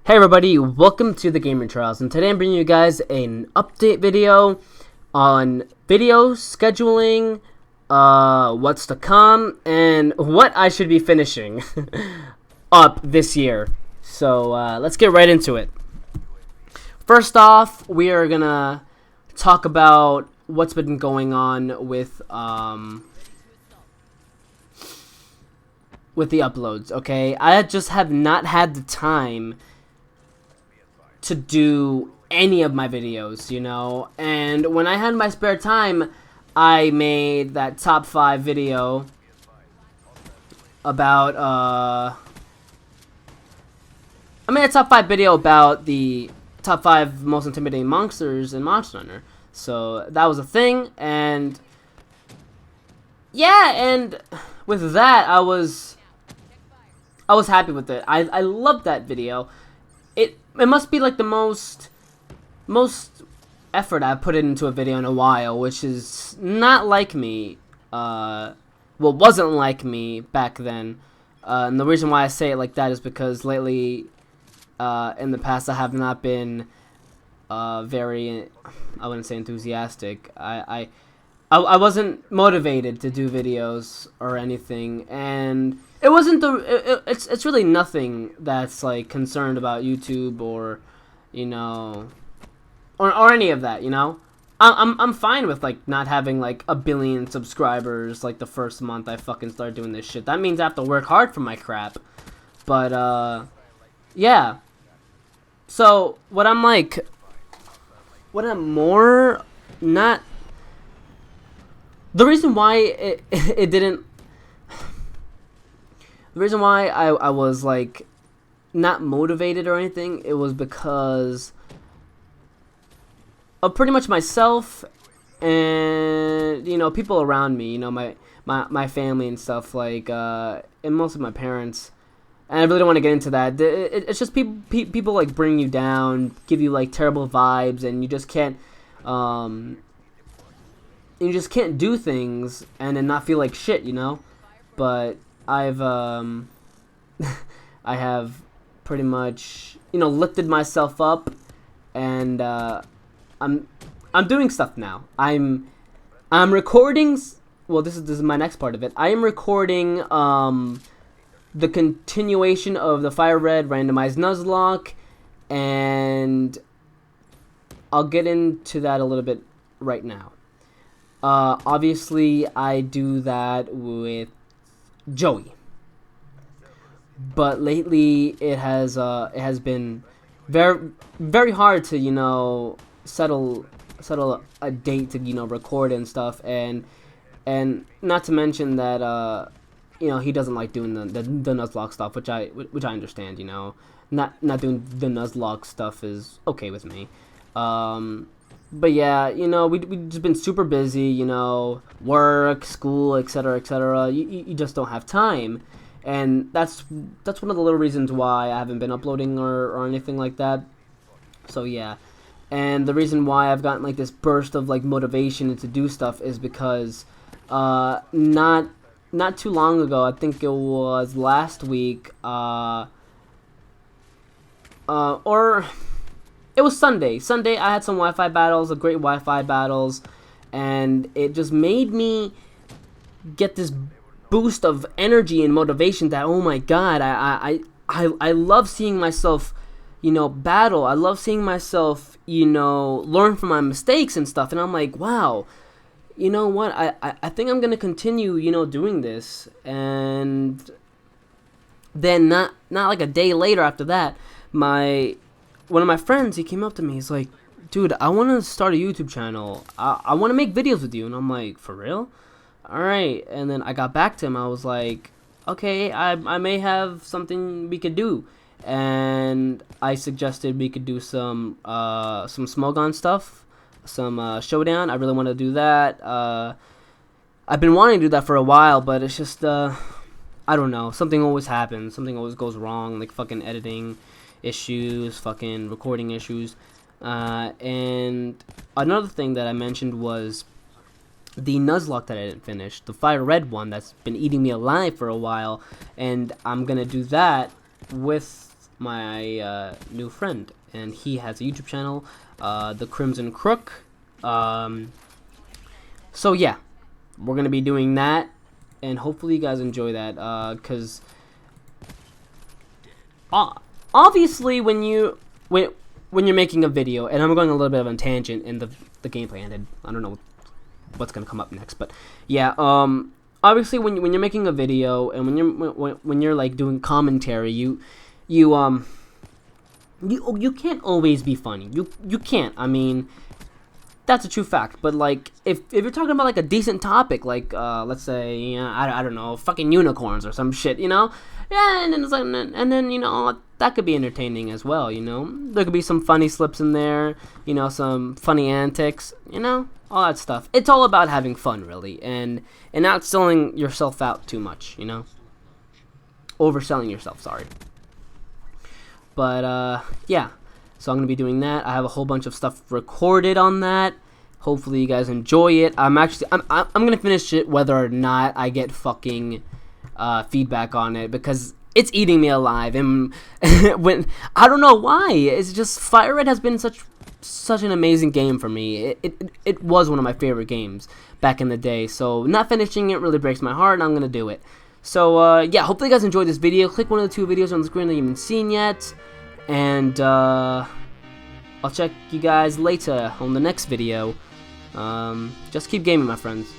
Hey everybody, welcome to the Gaming Trials, and today I'm bringing you guys an update video on video scheduling, what's to come, and what I should be finishing up this year. So let's get right into it. First off, we are gonna talk about what's been going on with the uploads. Okay, I just have not had the time to do any of my videos, you know, and when I had my spare time, I made that top 5 video about a top 5 video about the top 5 most intimidating monsters in Monster Hunter. So that was a thing, and yeah, and with that I was happy with it. I loved that video. It must be like the most effort I've put into a video in a while, which is not like me. Well, wasn't like me back then. And the reason why I say it like that is because lately, in the past, I have not been very, I wouldn't say enthusiastic. I wasn't motivated to do videos or anything, and it wasn't it's really nothing that's like concerned about YouTube or, you know, or any of that, you know. I'm fine with like not having like 1 billion subscribers like the first month I fucking start doing this shit. That means I have to work hard for my crap. But yeah. So what I'm more not. The reason why it didn't. The reason why I was like not motivated or anything, it was because of pretty much myself and, you know, people around me, you know, my family and stuff, like and mostly my parents. And I really don't want to get into that. It's just people like bring you down, give you like terrible vibes, and you just can't do things and then not feel like shit, you know. But I've I have pretty much, you know, lifted myself up, and I'm doing stuff now. I'm recording. Well, this is my next part of it. I am recording the continuation of the FireRed randomized Nuzlocke, and I'll get into that a little bit right now. Obviously, I do that with Joey, but lately it has been very hard to, you know, settle a date to, you know, record and stuff, and not to mention that you know, he doesn't like doing the Nuzlocke stuff, which I understand, you know. Not doing the Nuzlocke stuff is okay with me. But yeah, you know, we just been super busy, you know, work, school, etc., etc. You just don't have time, and that's one of the little reasons why I haven't been uploading or anything like that. So yeah, and the reason why I've gotten like this burst of like motivation to do stuff is because not too long ago, I think it was last week, or it was Sunday. I had some Wi-Fi battles, great Wi-Fi battles, and it just made me get this boost of energy and motivation that, oh my god, I love seeing myself, you know, battle. I love seeing myself, you know, learn from my mistakes and stuff, and I'm like, wow, you know what, I think I'm gonna continue, you know, doing this. And then not like a day later after that, one of my friends, he came up to me. He's like, dude, I want to start a YouTube channel. I want to make videos with you. And I'm like, for real? All right. And then I got back to him. I was like, okay, I may have something we could do. And I suggested we could do some Smogon stuff, some Showdown. I really want to do that. I've been wanting to do that for a while, but it's just, I don't know. Something always happens. Something always goes wrong, like fucking editing issues, fucking recording issues, and another thing that I mentioned was the Nuzlocke that I didn't finish, the FireRed one that's been eating me alive for a while, and I'm gonna do that with my new friend, and he has a YouTube channel, The Crimson Crook. So yeah, we're gonna be doing that, and hopefully you guys enjoy that, because obviously when you're making a video, and I'm going a little bit of a tangent, and the gameplay ended. I don't know what's gonna come up next, but yeah, obviously when you're making a video, and when you're like doing commentary, you can't always be funny. You can't. I mean, that's a true fact. But like, if you're talking about like a decent topic, like let's say, I don't know, fucking unicorns or some shit, yeah, and then it's like, and then that could be entertaining as well. There could be some funny slips in there, some funny antics, all that stuff. It's all about having fun, really, and not selling yourself out too much, overselling yourself. Sorry. But yeah, so I'm gonna be doing that. I have a whole bunch of stuff recorded on that. Hopefully you guys enjoy it. I'm gonna finish it whether or not I get fucking feedback on it, because it's eating me alive. And when I don't know why, it's just FireRed has been such an amazing game for me. It was one of my favorite games back in the day. So not finishing it really breaks my heart, and I'm gonna do it. So yeah, hopefully you guys enjoyed this video. Click one of the 2 videos on the screen that you haven't seen yet, and I'll check you guys later on the next video. Just keep gaming, my friends.